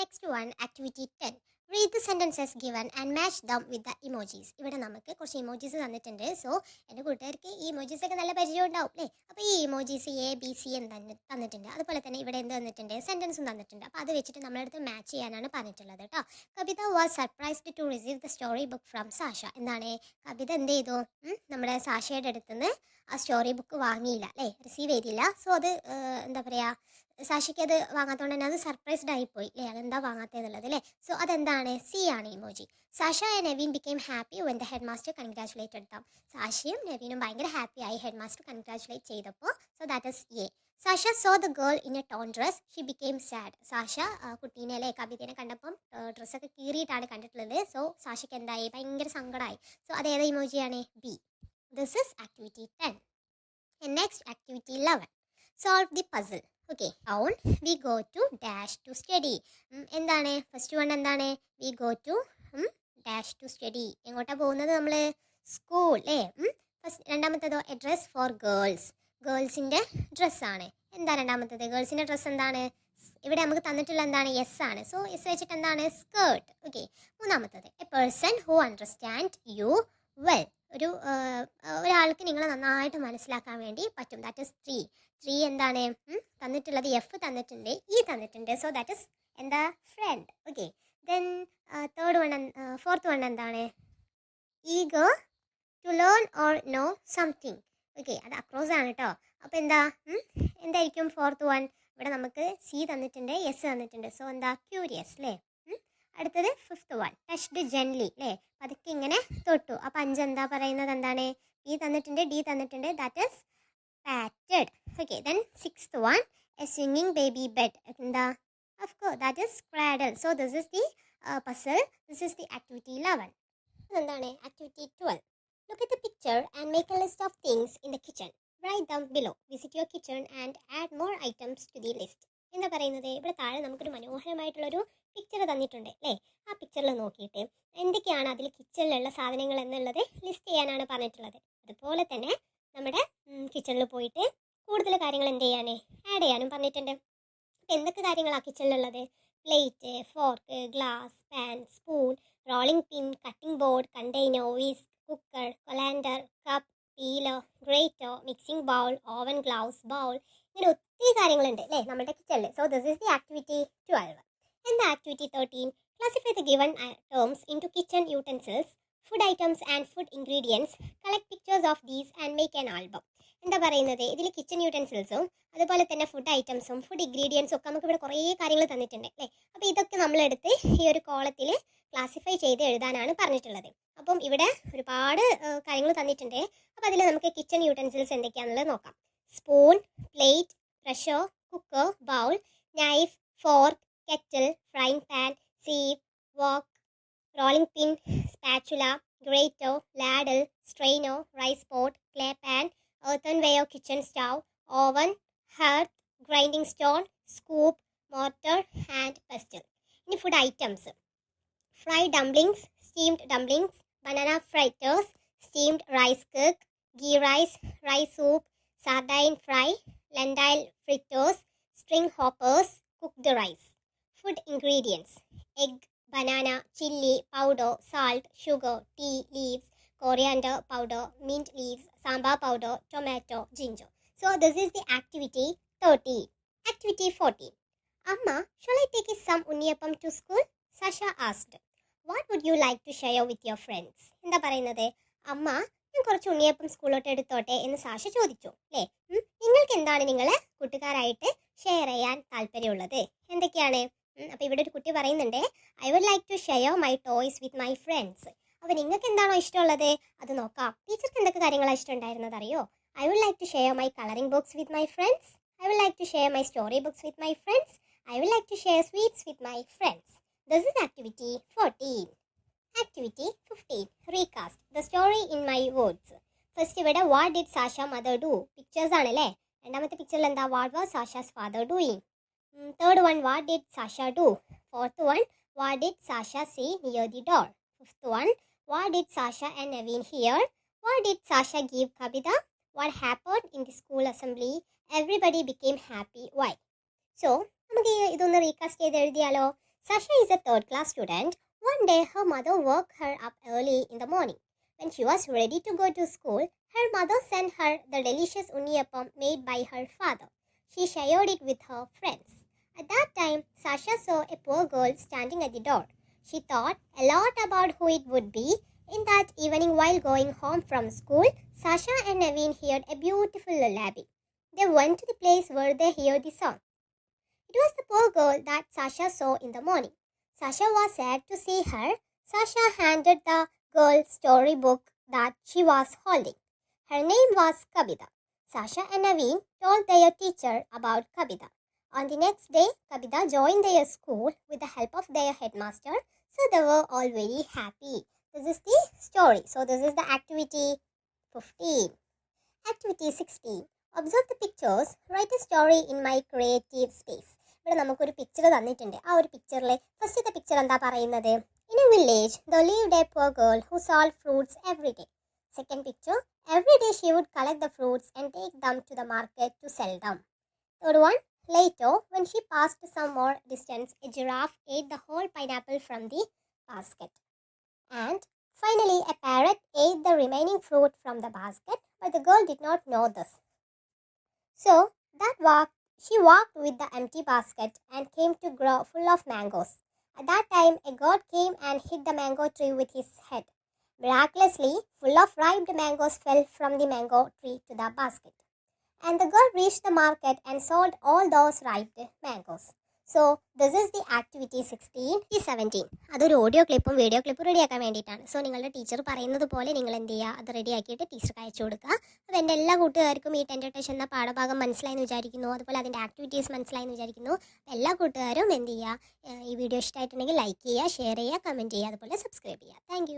Next one, activity 10. Read the sentences given and match them with the emojis. ഇവിടെ നമുക്ക് കുറച്ച് emojis തന്നിട്ടുണ്ട്. So എൻ്റെ കൂട്ടുകാർക്ക് ഈ ഇമോജീസ് ഒക്കെ നല്ല പരിചയം ഉണ്ടാവും അല്ലേ? അപ്പോൾ ഈ ഇമോജീസ് എ ബി സി എന്ന് തന്നിട്ടുണ്ട്. അതുപോലെ തന്നെ ഇവിടെ എന്ത് തന്നിട്ടുണ്ട്, സെൻറ്റൻസും തന്നിട്ടുണ്ട്. അപ്പോൾ അത് വെച്ചിട്ട് നമ്മളടുത്ത് മാച്ച് ചെയ്യാനാണ് പറഞ്ഞിട്ടുള്ളത് കേട്ടോ. Kavitha was surprised to receive the story book from Sasha. എന്താണ് കവിത എന്ത് ചെയ്തു, നമ്മുടെ സാഷയുടെ അടുത്തുനിന്ന് ആ സ്റ്റോറി ബുക്ക് വാങ്ങിയില്ല അല്ലേ, റിസീവ് ചെയ്തില്ല. സോ അത് എന്താ പറയുക, സാഷിക്ക് അത് വാങ്ങാത്തതുകൊണ്ട് തന്നെ അത് സർപ്രൈസ്ഡ് ആയിപ്പോയി അല്ലേ, അതെന്താ വാങ്ങാത്തതെന്നുള്ളത് അല്ലേ. സോ അതെന്താണ്, സി ആണ് emoji. Sasha and Nevin became happy when the head master congratulated them. സാഷയും നെവിനും ഭയങ്കര ഹാപ്പി ആയി ഹെഡ് മാസ്റ്റർ കൺഗ്രാറ്റുലേറ്റ് ചെയ്തപ്പോൾ. So that is a. Sasha so the girl in a torn dress, she became sad. Sasha കുട്ടീനെ അല്ലേ, കവിതേനെ കണ്ടപ്പം ഡ്രസ്സൊക്കെ കീറിയിട്ടാണ് കണ്ടിട്ടുള്ളത്. സോ സാഷയ്ക്ക് എന്തായി, ഭയങ്കര സങ്കടമായി. സോ അത് ഏതാ ഇമോജിയാണ്, B. This is activity 10. And next, activity 11. Solve the puzzle. Okay, down we go to dash to study. എന്താണ് ഫസ്റ്റ് വൺ, എന്താണ് we go to dash to study. എങ്ങോട്ടാണ് പോകുന്നത് നമ്മൾ, സ്കൂൾ അല്ലേ. ഫസ്റ്റ് രണ്ടാമത്തേതോ എ ഡ്രസ് ഫോർ ഗേൾസ്, ഗേൾസിൻ്റെ ഡ്രസ്സാണ്. എന്താ രണ്ടാമത്തേത്, ഗേൾസിൻ്റെ ഡ്രസ്സ് എന്താണ്, ഇവിടെ നമുക്ക് തന്നിട്ടുള്ള എന്താണ്, യെസ് ആണ്. സോ യെസ് വെച്ചിട്ട് എന്താണ്, സ്കേർട്ട്. ഓക്കെ. മൂന്നാമത്തേത് A person who understand you well, ഒരാൾക്ക് നിങ്ങളെ നന്നായിട്ട് മനസ്സിലാക്കാൻ വേണ്ടി പറ്റും. That is 3. 3 എന്താണ് തന്നിട്ടുള്ളത്, എഫ് തന്നിട്ടുണ്ട്, ഇ തന്നിട്ടുണ്ട്. സോ ദാറ്റ് ഇസ് എന്താ, front. Okay. Then fourth one എന്താണ്, eager to learn or know something. Okay, അത് അക്രോസ് ആണ് കേട്ടോ. അപ്പോൾ എന്തായിരിക്കും ഫോർത്ത് വൺ, ഇവിടെ നമുക്ക് സി തന്നിട്ടുണ്ട്, എസ് തന്നിട്ടുണ്ട്. സോ എന്താ, ക്യൂരിയസ് അല്ലേ. അടുത്തത് ഫിഫ്ത്ത് വൺ, ടച്ച്ഡ് ജെന്റ്ലി അല്ലേ, പതുക്കെ ഇങ്ങനെ തൊട്ടു. അപ്പം 5 എന്താ പറയുന്നത്, എന്താണ്, ബി തന്നിട്ടുണ്ട്, ഡി തന്നിട്ടുണ്ട്, that is patted. Okay. Then sixth one, a സ്വിങ്ങിങ് ബേബി ബെഡ്, എന്താ, of course that is cradle. So this is the puzzle, this is the activity 11. എന്താണ് activity 12. Look at the picture and make a list of things in the kitchen. Write them below. Visit your kitchen and add more items to the list. എന്താ പറയുന്നത്, ഇവിടെ താഴെ നമുക്കൊരു മനോഹരമായിട്ടുള്ളൊരു picture തന്നിട്ടുണ്ട് അല്ലേ. ആ പിക്ചറിൽ നോക്കിയിട്ട് എന്തൊക്കെയാണ് അതിൽ കിച്ചണിലുള്ള സാധനങ്ങൾ എന്നുള്ളത് ലിസ്റ്റ് ചെയ്യാനാണ് പറഞ്ഞിട്ടുള്ളത്. അതുപോലെ തന്നെ നമ്മുടെ കിച്ചണിൽ പോയിട്ട് കൂടുതൽ കാര്യങ്ങൾ എന്ത് ചെയ്യാനേ, ആഡ് ചെയ്യാനും പറഞ്ഞിട്ടുണ്ട്. അപ്പോൾ എന്തൊക്കെ കാര്യങ്ങളാണ് കിച്ചണിലുള്ളത്, plate, fork, glass, pan, spoon, rolling pin, cutting board, container, whisk, cooker, colander, cup, peeler, grater, mixing bowl, oven, gloves, bowl, ഇങ്ങനെ ഒത്തിരി കാര്യങ്ങളുണ്ട് അല്ലേ നമ്മുടെ കിച്ചണിൽ. So this is the activity 12. And the activity 13, classify the given terms into kitchen utensils, food items and food ingredients. Collect pictures of these and make an album. എന്താ പറയുന്നത്, ഇതിൽ kitchen യൂട്ടൻസിൽസും അതുപോലെ തന്നെ ഫുഡ് ഐറ്റംസും ഫുഡ് ഇൻഗ്രീഡിയൻസും ഒക്കെ നമുക്ക് ഇവിടെ കുറേ കാര്യങ്ങൾ തന്നിട്ടുണ്ട് അല്ലേ. അപ്പോൾ ഇതൊക്കെ നമ്മളെടുത്ത് ഈ ഒരു കോളത്തിൽ ക്ലാസിഫൈ ചെയ്ത് എഴുതാനാണ് പറഞ്ഞിട്ടുള്ളത്. അപ്പം ഇവിടെ ഒരുപാട് കാര്യങ്ങൾ തന്നിട്ടുണ്ട്. അപ്പോൾ അതിൽ നമുക്ക് കിച്ചൺ യൂട്ടൻസിൽസ് എന്തൊക്കെയാണെന്നുള്ളത് നോക്കാം. Spoon, plate, pressure, cooker, bowl, knife, fork, kettle, frying pan, sieve, wok, rolling pin, spatula, grater, ladle, strainer, rice pot, clay pan, earthenware kitchen stove, oven, hearth, grinding stone, scoop, mortar and pestle. Ini food items. Fried dumplings, steamed dumplings, banana fritters, steamed rice cake, ghee rice, rice soup, sardine fry, lentil fritters, string hoppers, cooked rice. Food ingredients: egg, banana, chili powder, salt, sugar, tea leaves, coriander powder, mint leaves, sambar powder, tomato, ginger. So this is the activity 13. Activity 14. Amma, shall I take some unniyappam to school? Sasha asked. What would you like to share with your friends? എന്താ പറയുന്നത്, അമ്മ ഞാൻ കുറച്ച് ഉണ്ണിയപ്പം സ്കൂളിലോട്ട് എടുത്തോട്ടെ എന്ന് Sasha ചോദിച്ചു അല്ലേ. നിങ്ങൾക്ക് എന്താണ് നിങ്ങളെ കൂട്ടുകാരായിട്ട് ഷെയർ ചെയ്യാൻ താല്പര്യമുള്ളത്, എന്തൊക്കെയാണ്. അപ്പോൾ ഇവിടെ ഒരു കുട്ടി പറയുന്നുണ്ട്, I would like to share my toys with my friends. അപ്പോൾ നിങ്ങൾക്ക് എന്താണോ ഇഷ്ടമുള്ളത് അത് നോക്കാം. ടീച്ചർക്ക് എന്തൊക്കെ കാര്യങ്ങളാണ് ഇഷ്ടമുണ്ടായിരുന്നത് അറിയോ. I would like to share my colouring books with my friends. I would like to share my story books with my friends. I would like to share sweets with my friends. This is activity 14. Activity 15. Recast the story in my words. First ഇവിടെ what did Sasha mother do, pictures ആണല്ലേ. രണ്ടാമത്തെ പിക്ചറിൽ എന്താ, what was Sasha's father doing. Third one, what did Sasha do? Fourth one, what did Sasha say near the door? Fifth one, what did Sasha and Naveen hear? What did Sasha give Kavita? What happened in the school assembly? Everybody became happy. Why? So, നമുക്ക് ഇതൊന്ന് recast ചെയ്ത് എഴുതിയാലോ. Sasha is a third class student. One day, her mother woke her up early in the morning. When she was ready to go to school, her mother sent her the delicious unniyappam made by her father. She shared it with her friends. At that time, Sasha saw a poor girl standing at the door. She thought a lot about who it would be. In that evening, while going home from school, Sasha and Naveen heard a beautiful lullaby. They went to the place where they heard the song. It was the poor girl that Sasha saw in the morning. Sasha was sad to see her. Sasha handed the girl storybook that she was holding. Her name was Kabita. Sasha and Naveen told their teacher about Kabita. On the next day, Kabita joined their school with the help of their headmaster, so they were all very happy. This is the story. So this is the activity 15. Activity 16. Observe the pictures. Write a story in my creative space. ഇവിടെ നമുക്കൊരു picture തന്നിട്ടുണ്ട്. ആ ഒരു പിക്ചറിലെ ഫസ്റ്റത്തെ picture എന്താ പറയുന്നത്? In a village, there lived a poor girl who sold fruits every day. Second picture, every day she would collect the fruits and take them to the market to sell them. Third one, later, when she passed some more distance, a giraffe ate the whole pineapple from the basket. And finally, a parrot ate the remaining fruit from the basket, but the girl did not know this. So, she walked with the empty basket and came to grow full of mangoes. At that time, a god came and hit the mango tree with his head. Miraculously, full of ripe mangoes fell from the mango tree to the basket. And the girl reached the market and sold all those ripe mangoes. So, this is the activity 16 to 17. അതൊരു audio ക്ലിപ്പും video ക്ലിപ്പും റെഡിയാക്കാൻ വേണ്ടിയിട്ടാണ്. So നിങ്ങളുടെ teacher പറയുന്നത് പോലെ നിങ്ങൾ എന്ത് ചെയ്യുക, അത് റെഡിയാക്കിയിട്ട് ടീച്ചർക്ക് അയച്ചു കൊടുക്കുക. അപ്പോൾ എൻ്റെ എല്ലാ കൂട്ടുകാർക്കും ഈ ടെൻഡർ ടച്ച് എന്ന പാഠഭാഗം മനസ്സിലായെന്ന് വിചാരിക്കുന്നു. അതുപോലെ അതിൻ്റെ ആക്ടിവിറ്റീസ് മനസ്സിലായെന്ന് വിചാരിക്കുന്നു. എല്ലാ കൂട്ടുകാരും എന്ത് ചെയ്യുക, ഈ വീഡിയോ ഇഷ്ടമായിട്ടുണ്ടെങ്കിൽ ലൈക്ക് ചെയ്യുക, ഷെയർ ചെയ്യുക, കമൻറ്റ് ചെയ്യുക, അതുപോലെ സബ്സ്ക്രൈബ് ചെയ്യുക. താങ്ക്